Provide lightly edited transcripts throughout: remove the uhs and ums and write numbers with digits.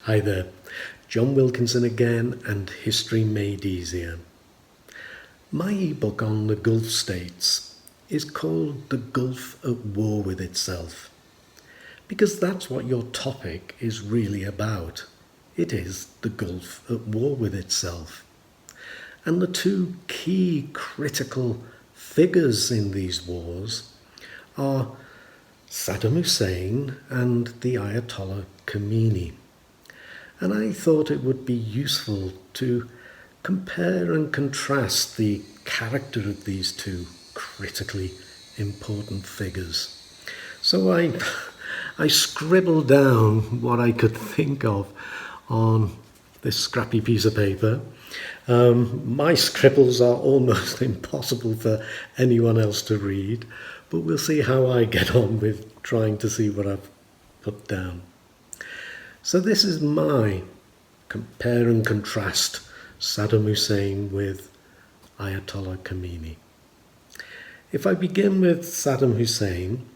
Hi there, John Wilkinson again and History Made Easier. My ebook on the Gulf states is called The Gulf at War with Itself, because that's what your topic is really about. It is the Gulf at war with itself. And the two key critical figures in these wars are Saddam Hussein and the Ayatollah Khomeini. And I thought it would be useful to compare and contrast the character of these two critically important figures. So I scribbled down what I could think of on this scrappy piece of paper. My scribbles are almost impossible for anyone else to read, but we'll see how I get on with trying to see what I've put down. So this is my compare and contrast Saddam Hussein with Ayatollah Khomeini. If I begin with Saddam Hussein,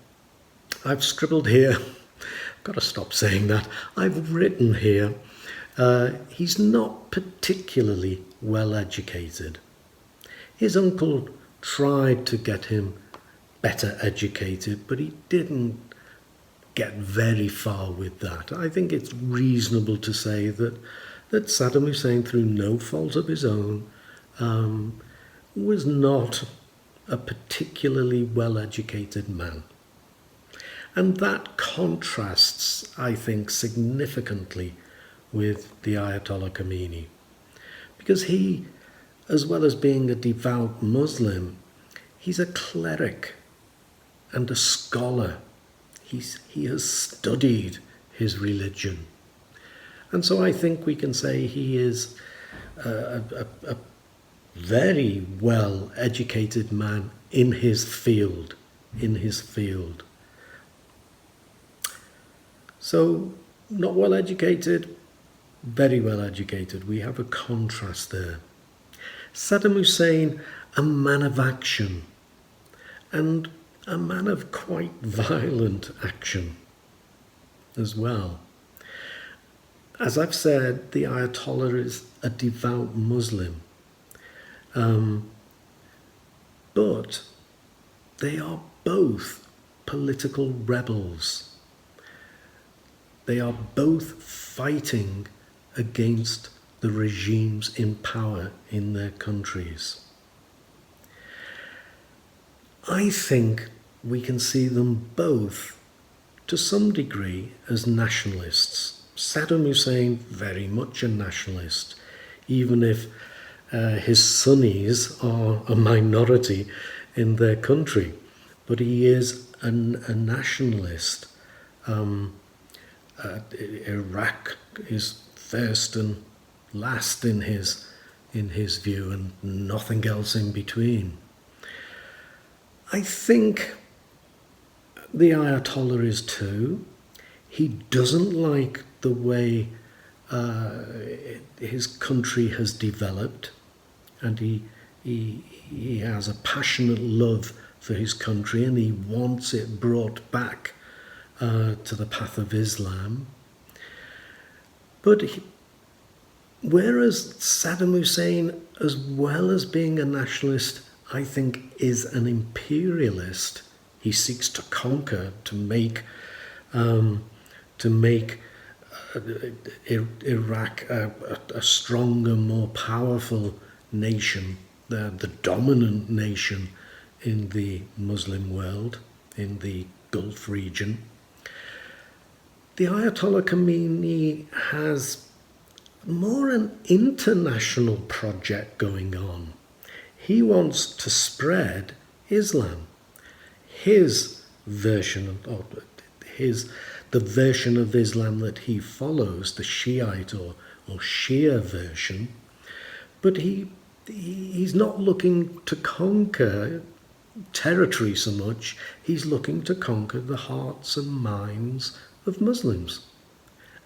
I've scribbled here, I've got to stop saying that, I've written here, he's not particularly well educated. His uncle tried to get him better educated, but he didn't get very far with that. I think it's reasonable to say that Saddam Hussein, through no fault of his own, was not a particularly well-educated man. And that contrasts, I think, significantly with the Ayatollah Khomeini, because he, as well as being a devout Muslim, he's a cleric and a scholar. He has studied his religion. And so I think we can say he is a very well-educated man in his field. So, not well-educated, very well-educated. We have a contrast there. Saddam Hussein, a man of action, and a man of quite violent action as well. As I've said, the Ayatollah is a devout Muslim, but they are both political rebels. They are both fighting against the regimes in power in their countries. I think we can see them both, to some degree, as nationalists. Saddam Hussein, very much a nationalist, even if his Sunnis are a minority in their country. But he is a nationalist. Iraq is first and last in his view, and nothing else in between. I think the Ayatollah is too. He doesn't like the way his country has developed, and he has a passionate love for his country, and he wants it brought back to the path of Islam. But whereas Saddam Hussein, as well as being a nationalist, I think is an imperialist. He seeks to conquer, to make Iraq a stronger, more powerful nation, the dominant nation in the Muslim world, in the Gulf region. The Ayatollah Khomeini has more an international project going on. He wants to spread Islam. His version of the version of Islam that he follows, the Shiite or Shia version, but he's not looking to conquer territory so much. He's looking to conquer the hearts and minds of Muslims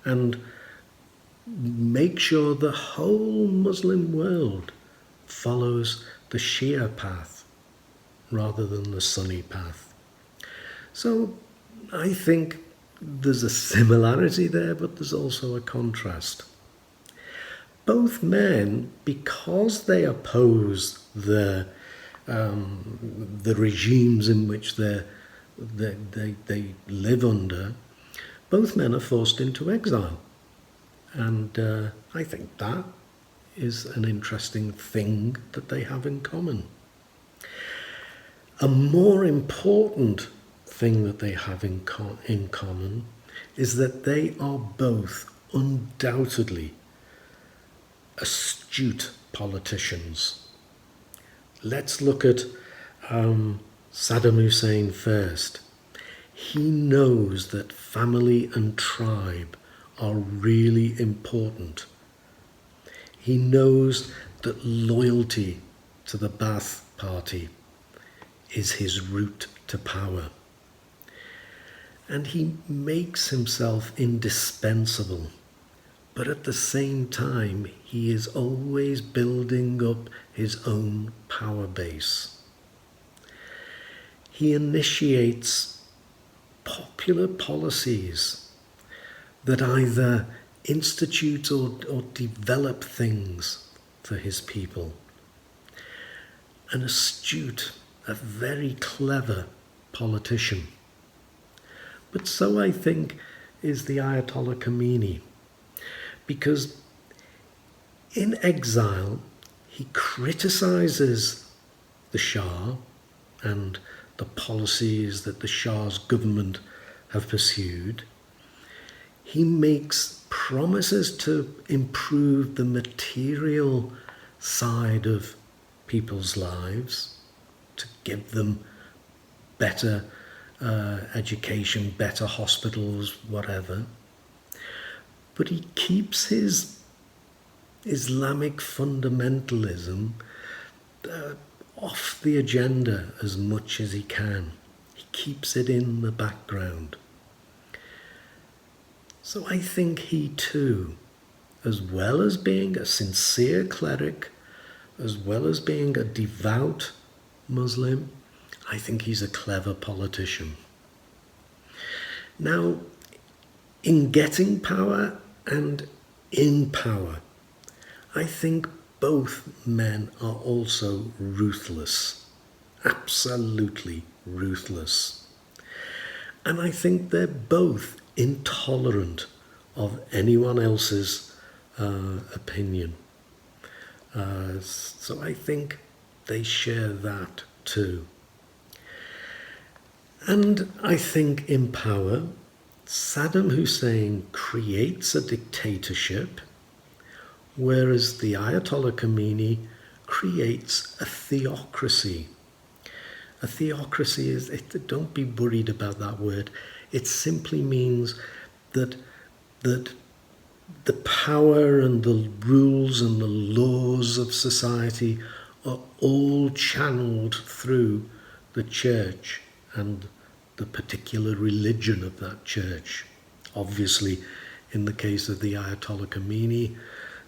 and make sure the whole Muslim world follows the Shia path rather than the Sunni path. So I think there's a similarity there, but there's also a contrast. Both men, because they oppose the regimes in which they live under, both men are forced into exile. And I think that is an interesting thing that they have in common. A more important thing that they have in common is that they are both undoubtedly astute politicians. Let's look at Saddam Hussein first. He knows that family and tribe are really important. He knows that loyalty to the Ba'ath Party is his route to power. And he makes himself indispensable, but at the same time, he is always building up his own power base. He initiates popular policies that either institute or develop things for his people. An astute, a very clever politician. But so I think is the Ayatollah Khomeini, because in exile he criticizes the Shah and the policies that the Shah's government have pursued. He makes promises to improve the material side of people's lives, to give them better education, better hospitals, whatever. But he keeps his Islamic fundamentalism off the agenda as much as he can. He keeps it in the background. So I think he too, as well as being a sincere cleric, as well as being a devout Muslim, I think he's a clever politician. Now, in getting power and in power, I think both men are also ruthless, absolutely ruthless. And I think they're both intolerant of anyone else's opinion. So I think they share that too. And I think in power, Saddam Hussein creates a dictatorship, whereas the Ayatollah Khomeini creates a theocracy. A theocracy is, don't be worried about that word, it simply means that the power and the rules and the laws of society are all channeled through the church and the particular religion of that church. Obviously, in the case of the Ayatollah Khomeini,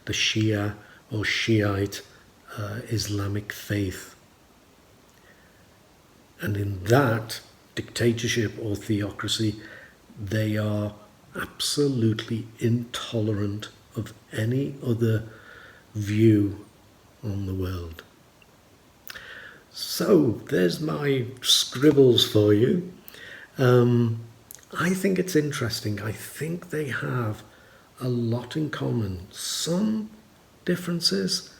the Shia or Shiite Islamic faith. And in that dictatorship or theocracy, they are absolutely intolerant of any other view on the world. So there's my scribbles for you. I think it's interesting. I think they have a lot in common. Some differences,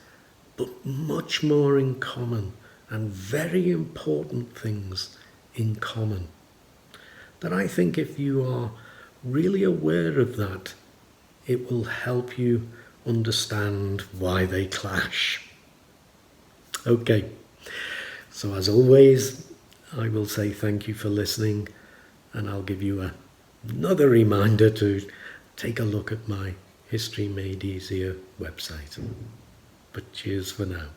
but much more in common, and very important things in common. That I think if you are really aware of that, it will help you understand why they clash. Okay, so as always, I will say thank you for listening, and I'll give you another reminder to take a look at my History Made Easier website. But cheers for now.